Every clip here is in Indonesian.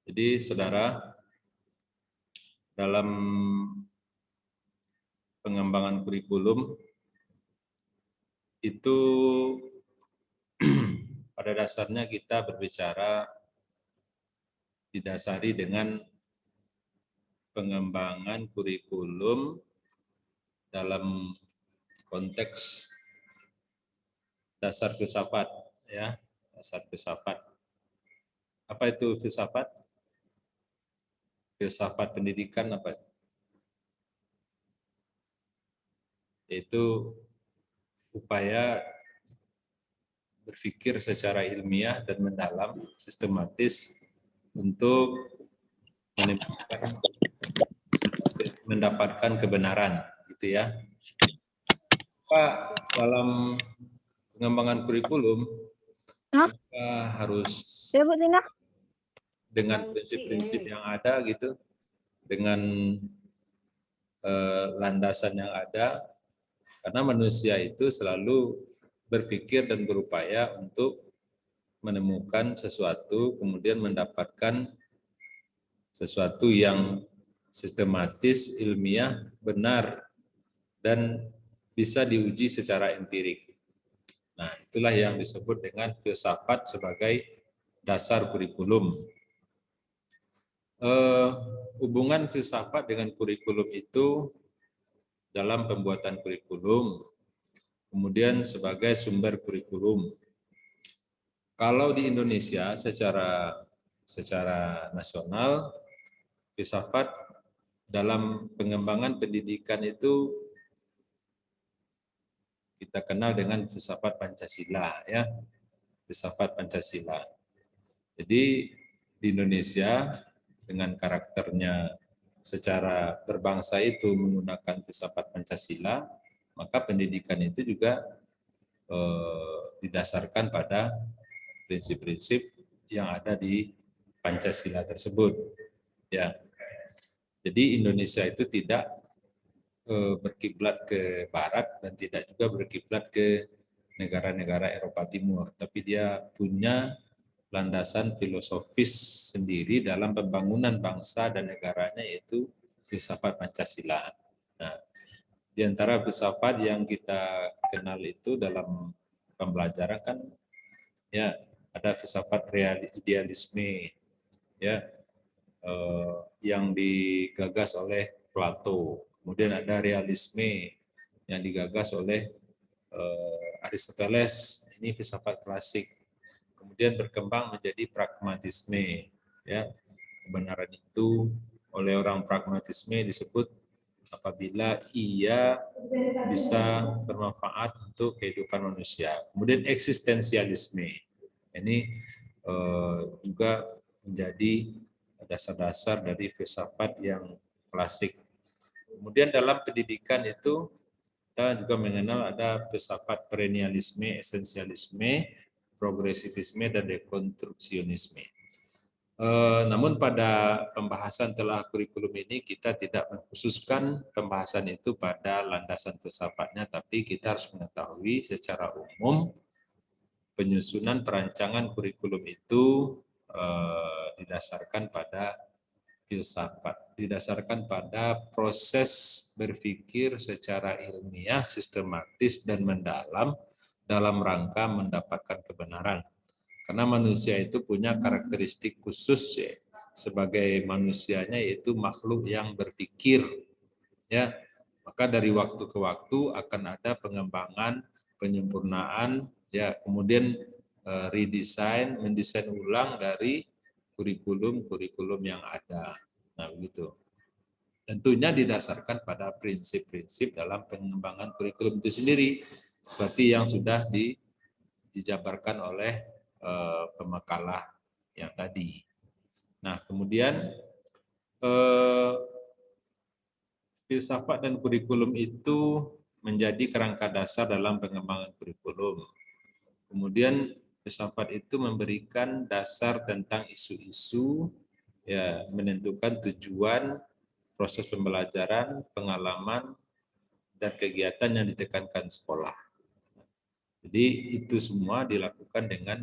Jadi saudara, dalam pengembangan kurikulum itu pada dasarnya kita berbicara didasari dengan pengembangan kurikulum dalam konteks dasar filsafat, ya, dasar filsafat. Apa itu filsafat? Filsafat pendidikan apa? Yaitu upaya berpikir secara ilmiah dan mendalam, sistematis untuk mendapatkan kebenaran, gitu ya. Pak, dalam pengembangan kurikulum kita harus dengan prinsip-prinsip yang ada gitu, dengan landasan yang ada, karena manusia itu selalu berpikir dan berupaya untuk menemukan sesuatu, kemudian mendapatkan sesuatu yang sistematis, ilmiah, benar, dan bisa diuji secara empirik. Nah, itulah yang disebut dengan filsafat sebagai dasar kurikulum. Hubungan filsafat dengan kurikulum itu dalam pembuatan kurikulum, kemudian sebagai sumber kurikulum. Kalau di Indonesia secara nasional, filsafat dalam pengembangan pendidikan itu kita kenal dengan filsafat Pancasila, ya, filsafat Pancasila. Jadi di Indonesia dengan karakternya secara berbangsa itu menggunakan filsafat Pancasila, maka pendidikan itu juga didasarkan pada prinsip-prinsip yang ada di Pancasila tersebut. Ya, jadi Indonesia itu tidak berkiblat ke Barat dan tidak juga berkiblat ke negara-negara Eropa Timur, tapi dia punya landasan filosofis sendiri dalam pembangunan bangsa dan negaranya, yaitu filsafat Pancasila. Nah, di antara filsafat yang kita kenal itu dalam pembelajaran kan, ya, ada filsafat idealisme, ya, yang digagas oleh Plato. Kemudian ada realisme yang digagas oleh Aristoteles. Ini filsafat klasik. Kemudian berkembang menjadi pragmatisme. Ya, kebenaran itu oleh orang pragmatisme disebut apabila ia bisa bermanfaat untuk kehidupan manusia. Kemudian eksistensialisme. Ini juga menjadi dasar-dasar dari filsafat yang klasik. Kemudian dalam pendidikan itu kita juga mengenal ada filsafat perennialisme, esensialisme, progresivisme, dan dekonstruksionisme. Namun pada pembahasan telah kurikulum ini kita tidak mengkhususkan pembahasan itu pada landasan filsafatnya, tapi kita harus mengetahui secara umum penyusunan perancangan kurikulum itu didasarkan pada filsafat, didasarkan pada proses berpikir secara ilmiah, sistematis, dan mendalam dalam rangka mendapatkan kebenaran. Karena manusia itu punya karakteristik khusus, ya, sebagai manusianya yaitu makhluk yang berpikir, ya. Maka dari waktu ke waktu akan ada pengembangan, penyempurnaan, ya, kemudian redesign, mendesain ulang dari kurikulum yang ada. Nah, begitu. Tentunya didasarkan pada prinsip-prinsip dalam pengembangan kurikulum itu sendiri, seperti yang sudah dijabarkan oleh pemakalah yang tadi. Nah, kemudian filsafat dan kurikulum itu menjadi kerangka dasar dalam pengembangan kurikulum. Kemudian filsafat itu memberikan dasar tentang isu-isu, ya, menentukan tujuan, proses pembelajaran, pengalaman, dan kegiatan yang ditekankan sekolah. Jadi itu semua dilakukan dengan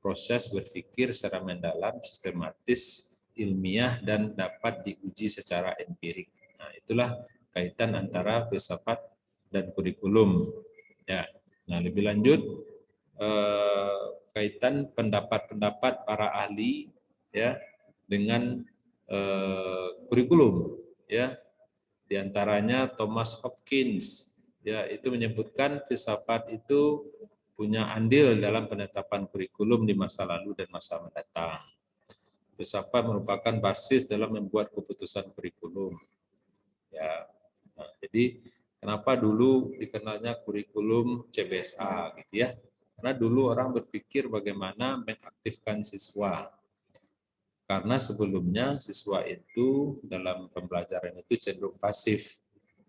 proses berpikir secara mendalam, sistematis, ilmiah dan dapat diuji secara empirik. Nah, itulah kaitan antara filsafat dan kurikulum. Ya. Nah, lebih lanjut kaitan pendapat-pendapat para ahli ya dengan kurikulum ya. Di antaranya Thomas Hopkins ya itu menyebutkan filsafat itu punya andil dalam penetapan kurikulum di masa lalu dan masa mendatang. Filsafat merupakan basis dalam membuat keputusan kurikulum. Ya, nah, jadi kenapa dulu dikenalnya kurikulum CBSA gitu ya? Karena dulu orang berpikir bagaimana mengaktifkan siswa. Karena sebelumnya siswa itu dalam pembelajaran itu cenderung pasif.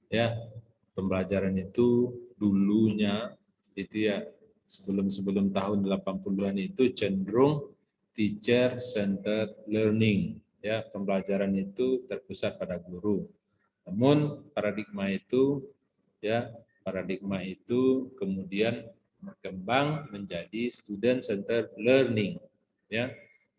Ya, pembelajaran itu dulunya itu ya sebelum tahun 80-an itu cenderung teacher centered learning. Ya, pembelajaran itu terpusat pada guru. Namun paradigma itu kemudian berkembang menjadi student centered learning ya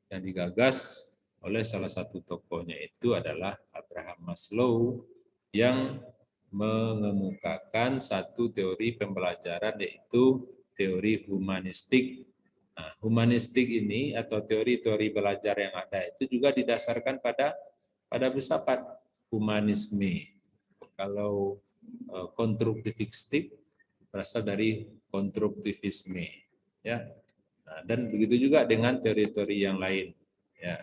yang digagas oleh salah satu tokohnya itu adalah Abraham Maslow yang mengemukakan satu teori pembelajaran yaitu teori humanistik. Nah, humanistik ini atau teori-teori belajar yang ada itu juga didasarkan pada filsafat humanisme. Kalau konstruktivistik berasal dari konstruktivisme, ya. Nah, dan begitu juga dengan teori-teori yang lain, ya.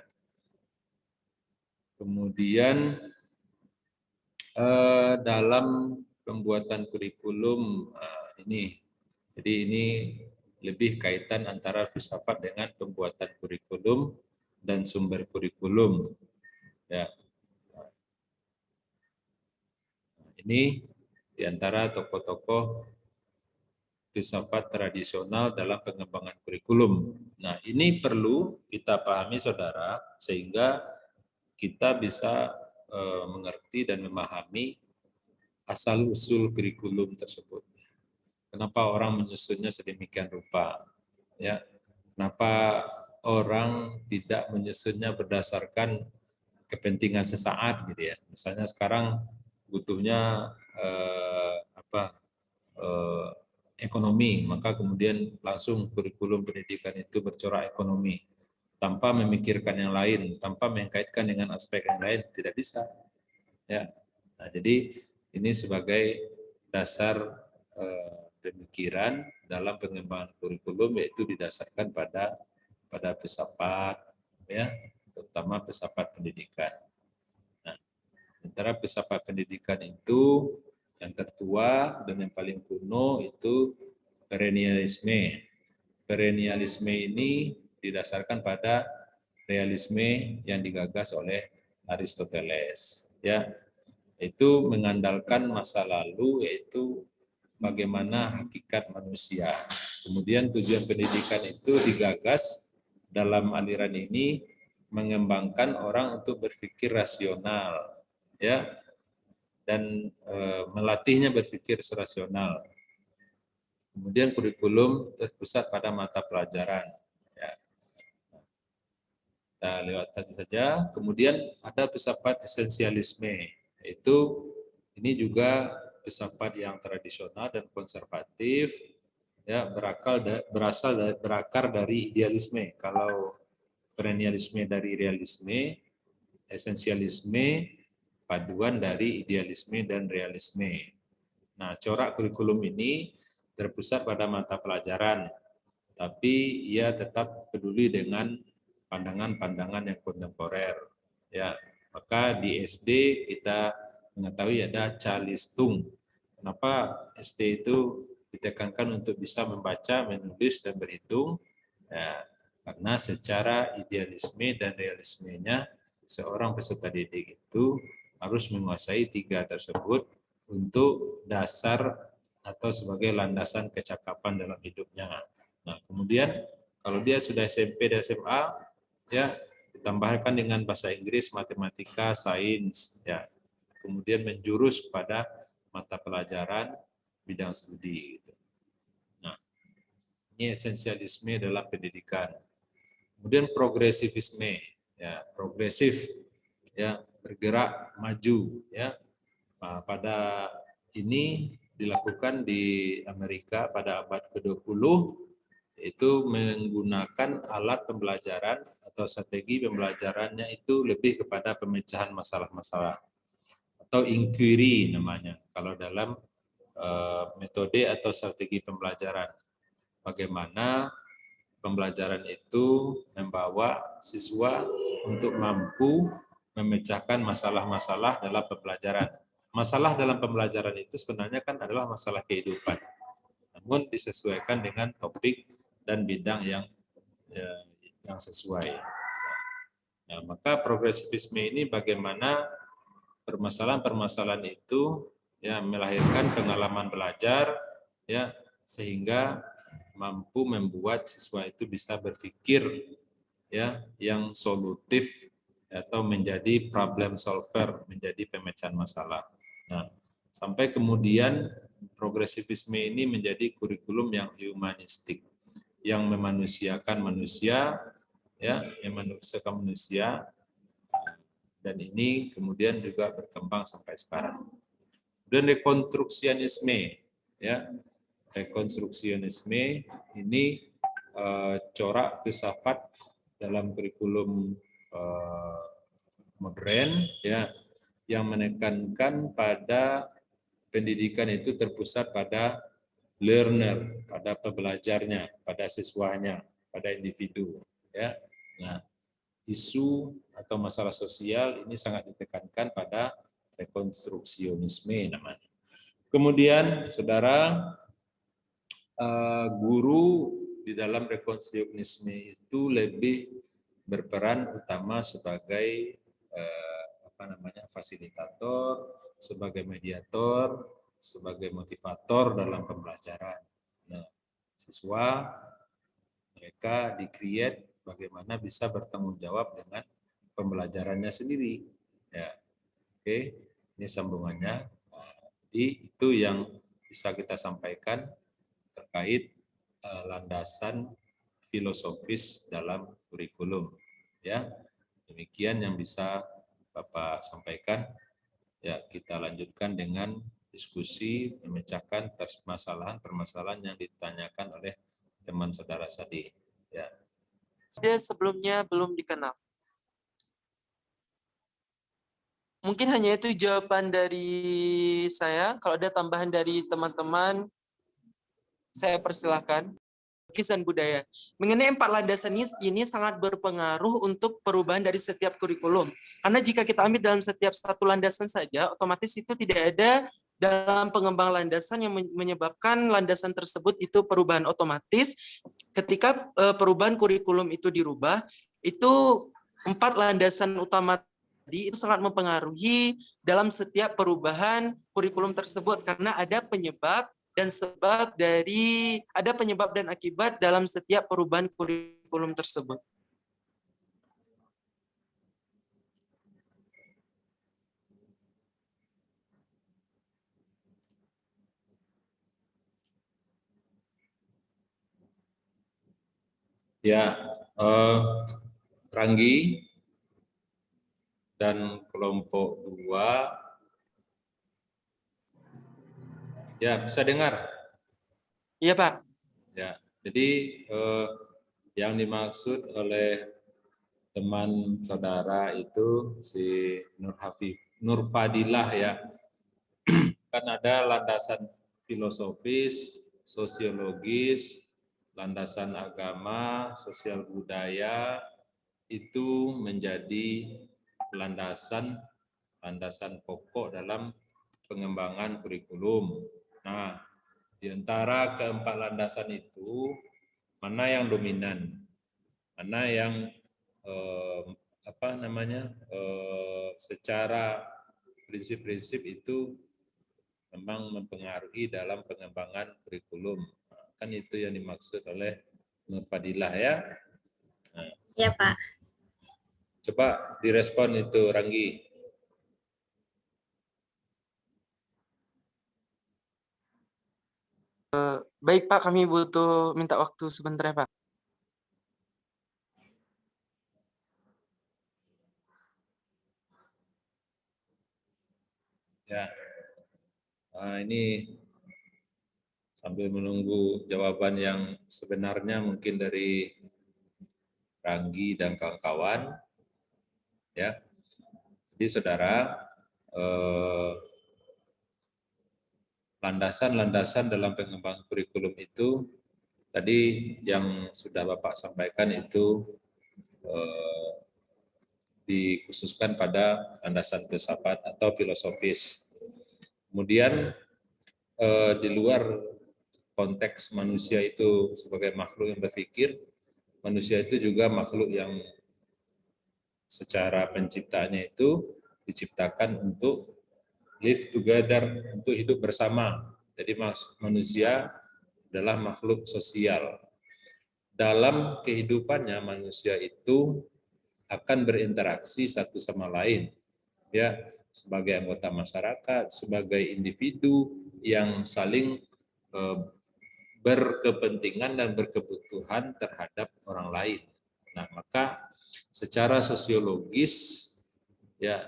Kemudian dalam pembuatan kurikulum jadi ini lebih kaitan antara filsafat dengan pembuatan kurikulum dan sumber kurikulum, ya. Ini diantara tokoh-tokoh filsafat tradisional dalam pengembangan kurikulum. Nah, ini perlu kita pahami, saudara, sehingga kita bisa mengerti dan memahami asal-usul kurikulum tersebut. Kenapa orang menyusunnya sedemikian rupa? Ya, kenapa orang tidak menyusunnya berdasarkan kepentingan sesaat, gitu ya? Misalnya sekarang butuhnya ekonomi, maka kemudian langsung kurikulum pendidikan itu bercorak ekonomi tanpa memikirkan yang lain, tanpa mengkaitkan dengan aspek yang lain, tidak bisa. Ya, nah, jadi ini sebagai dasar pemikiran dalam pengembangan kurikulum yaitu didasarkan pada filsafat, ya, terutama filsafat pendidikan. Nah, antara filsafat pendidikan itu yang tertua dan yang paling kuno itu perennialisme. Perennialisme ini didasarkan pada realisme yang digagas oleh Aristoteles. Ya, itu mengandalkan masa lalu yaitu bagaimana hakikat manusia. Kemudian tujuan pendidikan itu digagas dalam aliran ini mengembangkan orang untuk berpikir rasional, ya, dan melatihnya berpikir rasional. Kemudian kurikulum terpusat pada mata pelajaran. Ya. Kita lewatkan saja. Kemudian ada filsafat esensialisme. Itu ini juga filsafat yang tradisional dan konservatif, ya, berakar dari idealisme. Kalau perennialisme dari realisme, esensialisme paduan dari idealisme dan realisme. Nah, corak kurikulum ini terpusat pada mata pelajaran, tapi ia tetap peduli dengan pandangan-pandangan yang kontemporer. Ya, maka di SD kita mengetahui ada calistung. Kenapa SD itu ditekankan untuk bisa membaca, menulis, dan berhitung? Ya, karena secara idealisme dan realismenya seorang peserta didik itu harus menguasai tiga tersebut untuk dasar atau sebagai landasan kecakapan dalam hidupnya. Nah, kemudian kalau dia sudah SMP dan SMA, ya ditambahkan dengan bahasa Inggris, matematika, sains, ya. Kemudian menjurus pada mata pelajaran bidang studi. Nah, ini esensialisme dalam pendidikan. Kemudian progresivisme. ya, progresif, ya, bergerak maju, ya. Nah, pada ini dilakukan di Amerika pada abad ke-20, itu menggunakan alat pembelajaran atau strategi pembelajarannya itu lebih kepada pemecahan masalah-masalah atau inquiry namanya kalau dalam metode atau strategi pembelajaran. Bagaimana pembelajaran itu membawa siswa untuk mampu memecahkan masalah-masalah dalam pembelajaran. Masalah dalam pembelajaran itu sebenarnya kan adalah masalah kehidupan, namun disesuaikan dengan topik dan bidang yang sesuai. Nah, maka progresivisme ini bagaimana permasalahan-permasalahan itu ya melahirkan pengalaman belajar, ya, sehingga mampu membuat siswa itu bisa berpikir, ya, yang solutif atau menjadi problem solver, menjadi pemecahan masalah. Nah, sampai kemudian progresivisme ini menjadi kurikulum yang humanistik, yang memanusiakan manusia, ya, yang memanusiakan manusia, dan ini kemudian juga berkembang sampai sekarang. Dan rekonstruksianisme, ya, rekonstruksionisme ini corak filsafat dalam kurikulum modern, ya, yang menekankan pada pendidikan itu terpusat pada learner, pada pembelajarnya, pada siswanya, pada individu, ya. Nah, isu atau masalah sosial ini sangat ditekankan pada rekonstruksionisme namanya. Kemudian, saudara, guru di dalam rekonstruksionisme itu lebih berperan utama sebagai fasilitator, sebagai mediator, sebagai motivator dalam pembelajaran. Nah, siswa mereka di-create bagaimana bisa bertanggung jawab dengan pembelajarannya sendiri. Ya, oke, ini sambungannya. Nah, jadi itu yang bisa kita sampaikan terkait landasan filosofis dalam kurikulum. Ya, demikian yang bisa Bapak sampaikan. Ya, kita lanjutkan dengan diskusi memecahkan permasalahan yang ditanyakan oleh teman saudara tadi. Ya. Dia sebelumnya belum dikenal. Mungkin hanya itu jawaban dari saya. Kalau ada tambahan dari teman-teman, saya persilahkan. Kisah budaya. Mengenai 4 landasan ini sangat berpengaruh untuk perubahan dari setiap kurikulum. Karena jika kita ambil dalam setiap satu landasan saja, otomatis itu tidak ada dalam pengembang landasan yang menyebabkan landasan tersebut itu perubahan otomatis. Ketika perubahan kurikulum itu dirubah, itu 4 landasan utama tadi itu sangat mempengaruhi dalam setiap perubahan kurikulum tersebut karena ada penyebab dan sebab dari ada penyebab dan akibat dalam setiap perubahan kurikulum tersebut. Ya, Ranggi dan kelompok 2, ya, bisa dengar? Iya, Pak. Ya, jadi yang dimaksud oleh teman saudara itu si Nur Fadilah, ya, kan ada landasan filosofis, sosiologis, landasan agama, sosial budaya, itu menjadi landasan pokok dalam pengembangan kurikulum. Nah, di antara keempat landasan itu, mana yang dominan, mana yang secara prinsip-prinsip itu memang mempengaruhi dalam pengembangan kurikulum. Kan itu yang dimaksud oleh Nur Fadilah, ya. Nah, ya Pak. Coba direspon itu, Ranggi. Baik, Pak, kami butuh, minta waktu sebentar ya, Pak. Ya, ini sambil menunggu jawaban yang sebenarnya mungkin dari Ranggi dan kawan-kawan, ya. Jadi saudara, landasan-landasan dalam pengembangan kurikulum itu tadi yang sudah Bapak sampaikan itu dikhususkan pada landasan filsafat atau filosofis. Kemudian di luar konteks manusia itu sebagai makhluk yang berpikir, manusia itu juga makhluk yang secara penciptaannya itu diciptakan untuk live together, untuk hidup bersama. Jadi manusia adalah makhluk sosial. Dalam kehidupannya manusia itu akan berinteraksi satu sama lain, ya, sebagai anggota masyarakat, sebagai individu yang saling berkepentingan dan berkebutuhan terhadap orang lain. Nah, maka secara sosiologis ya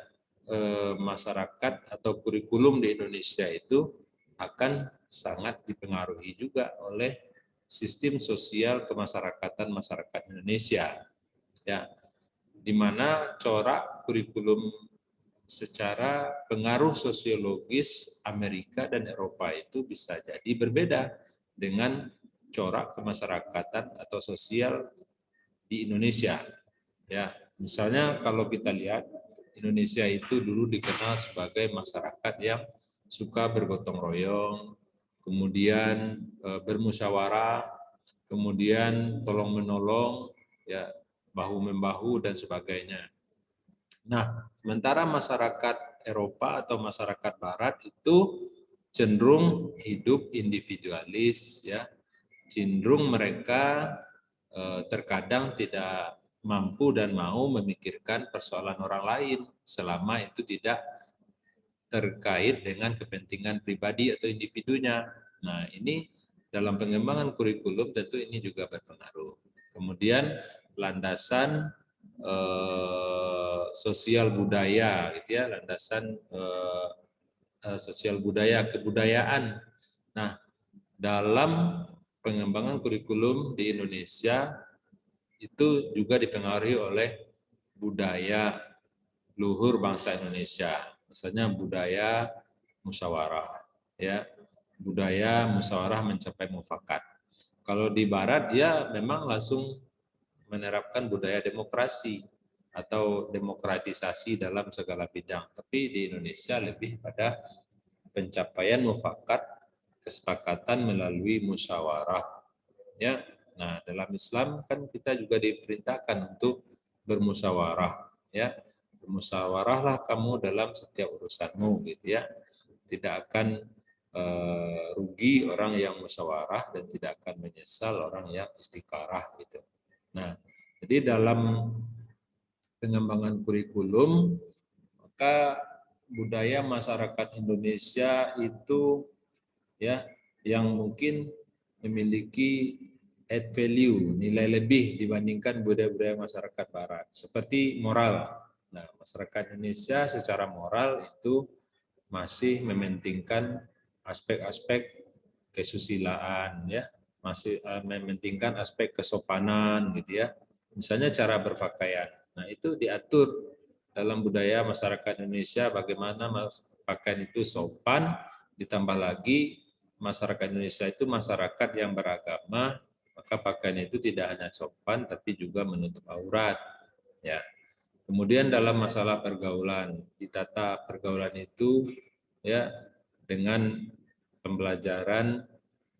masyarakat atau kurikulum di Indonesia itu akan sangat dipengaruhi juga oleh sistem sosial kemasyarakatan masyarakat Indonesia. Ya, di mana corak kurikulum secara pengaruh sosiologis Amerika dan Eropa itu bisa jadi berbeda dengan corak kemasyarakatan atau sosial di Indonesia. Ya, misalnya kalau kita lihat Indonesia itu dulu dikenal sebagai masyarakat yang suka bergotong royong, kemudian bermusyawarah, kemudian tolong menolong, ya bahu membahu dan sebagainya. Nah, sementara masyarakat Eropa atau masyarakat Barat itu cenderung hidup individualis, ya, cenderung mereka terkadang tidak mampu dan mau memikirkan persoalan orang lain selama itu tidak terkait dengan kepentingan pribadi atau individunya. Nah, ini dalam pengembangan kurikulum tentu ini juga berpengaruh. Kemudian landasan sosial budaya, gitu ya, landasan sosial budaya, kebudayaan. Nah, dalam pengembangan kurikulum di Indonesia itu juga dipengaruhi oleh budaya luhur bangsa Indonesia. Misalnya budaya musyawarah, ya, budaya musyawarah mencapai mufakat. Kalau di Barat dia memang langsung menerapkan budaya demokrasi atau demokratisasi dalam segala bidang. Tapi di Indonesia lebih pada pencapaian mufakat, kesepakatan melalui musyawarah. Ya, nah dalam Islam kan kita juga diperintahkan untuk bermusyawarah. Ya, bermusyawarahlah kamu dalam setiap urusanmu, gitu ya. Tidak akan rugi orang yang musyawarah dan tidak akan menyesal orang yang istiqarah, gitu. Nah, jadi dalam pengembangan kurikulum, maka budaya masyarakat Indonesia itu ya yang mungkin memiliki add value, nilai lebih dibandingkan budaya-budaya masyarakat Barat, seperti moral. Nah, masyarakat Indonesia secara moral itu masih mementingkan aspek-aspek kesusilaan, ya, masih mementingkan aspek kesopanan, gitu ya. Misalnya cara berpakaian. Nah, itu diatur dalam budaya masyarakat Indonesia bagaimana pakaian itu sopan, ditambah lagi masyarakat Indonesia itu masyarakat yang beragama, maka pakaian itu tidak hanya sopan tapi juga menutup aurat, ya. Kemudian dalam masalah pergaulan, ditata pergaulan itu ya dengan pembelajaran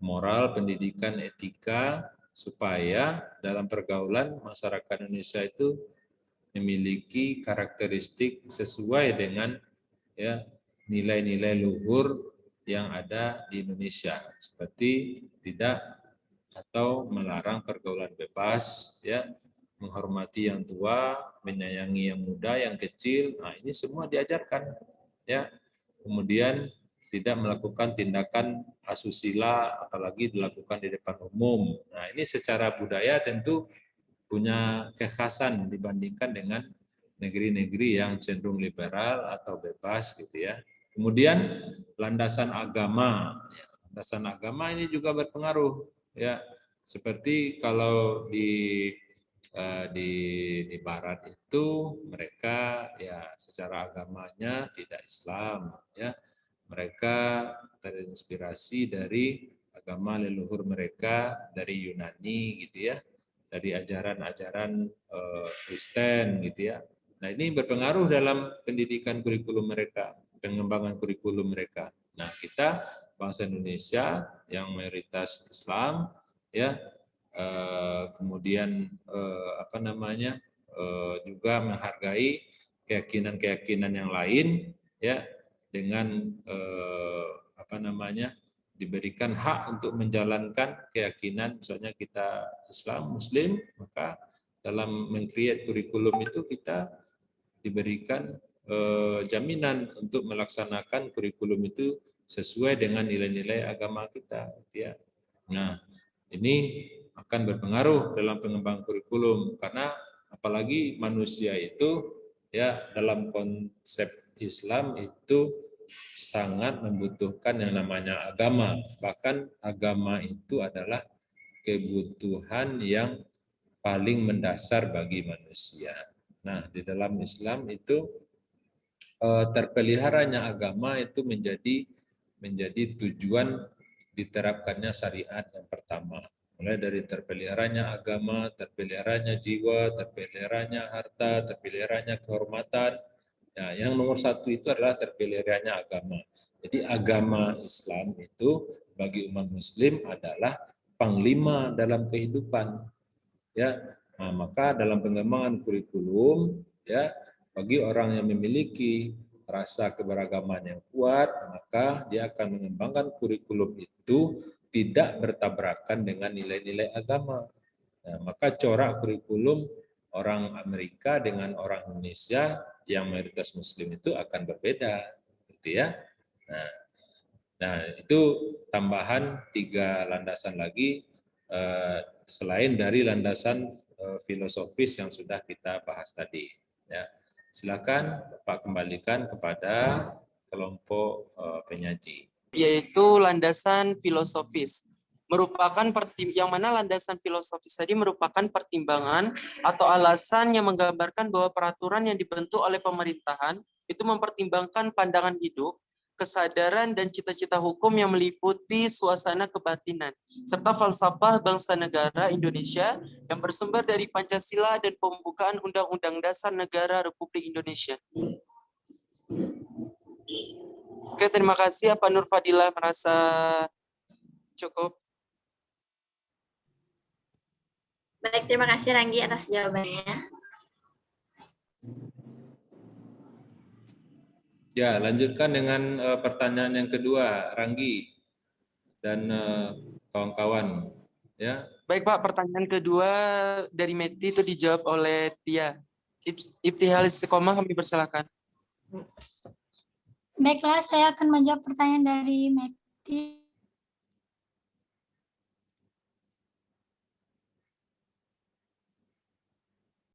moral, pendidikan, etika, supaya dalam pergaulan masyarakat Indonesia itu memiliki karakteristik sesuai dengan ya nilai-nilai luhur yang ada di Indonesia, seperti tidak atau melarang pergaulan bebas, ya, menghormati yang tua, menyayangi yang muda, yang kecil. Nah, ini semua diajarkan, ya. Kemudian tidak melakukan tindakan asusila, apalagi dilakukan di depan umum. Nah, ini secara budaya tentu punya kekhasan dibandingkan dengan negeri-negeri yang cenderung liberal atau bebas, gitu ya. Kemudian landasan agama. Ya, landasan agama ini juga berpengaruh. Ya, seperti kalau di Barat itu mereka ya secara agamanya tidak Islam. Ya, mereka terinspirasi dari agama leluhur mereka dari Yunani gitu ya, dari ajaran-ajaran Kristen gitu ya. Nah, ini berpengaruh dalam pendidikan kurikulum mereka, pengembangan kurikulum mereka. Nah, kita bangsa Indonesia yang mayoritas Islam ya, kemudian juga menghargai keyakinan-keyakinan yang lain ya, dengan diberikan hak untuk menjalankan keyakinan, misalnya kita Islam Muslim, maka dalam meng-create kurikulum itu kita diberikan jaminan untuk melaksanakan kurikulum itu sesuai dengan nilai-nilai agama kita ya. Nah, ini akan berpengaruh dalam pengembangan kurikulum, karena apalagi manusia itu ya dalam konsep Islam itu sangat membutuhkan yang namanya agama. Bahkan agama itu adalah kebutuhan yang paling mendasar bagi manusia. Nah, di dalam Islam itu terpeliharanya agama itu menjadi tujuan diterapkannya syariat yang pertama. Mulai dari terpeliharanya agama, terpeliharanya jiwa, terpeliharanya harta, terpeliharanya kehormatan. Ya, yang nomor satu itu adalah terpeliharanya agama. Jadi agama Islam itu bagi umat Muslim adalah panglima dalam kehidupan. Ya, nah, maka dalam pengembangan kurikulum, ya, bagi orang yang memiliki rasa keberagaman yang kuat, maka dia akan mengembangkan kurikulum itu tidak bertabrakan dengan nilai-nilai agama. Nah, maka corak kurikulum orang Amerika dengan orang Indonesia yang mayoritas Muslim itu akan berbeda, gitu ya. Nah, itu tambahan 3 landasan lagi selain dari landasan filosofis yang sudah kita bahas tadi. Ya. Silakan Pak kembalikan kepada kelompok penyaji. Yaitu landasan filosofis. Yang mana landasan filosofis tadi merupakan pertimbangan atau alasan yang menggambarkan bahwa peraturan yang dibentuk oleh pemerintahan itu mempertimbangkan pandangan hidup, kesadaran dan cita-cita hukum yang meliputi suasana kebatinan, serta falsafah bangsa negara Indonesia yang bersumber dari Pancasila dan pembukaan Undang-Undang Dasar Negara Republik Indonesia. Oke, terima kasih. Apa Nur Fadila merasa cukup? Baik, terima kasih Ranggi atas jawabannya. Ya, lanjutkan dengan pertanyaan yang kedua, Ranggi dan kawan-kawan. Ya. Baik Pak, pertanyaan kedua dari Meti itu dijawab oleh Tia. Ibtihal Istiqomah, kami persilakan. Baiklah, saya akan menjawab pertanyaan dari Meti.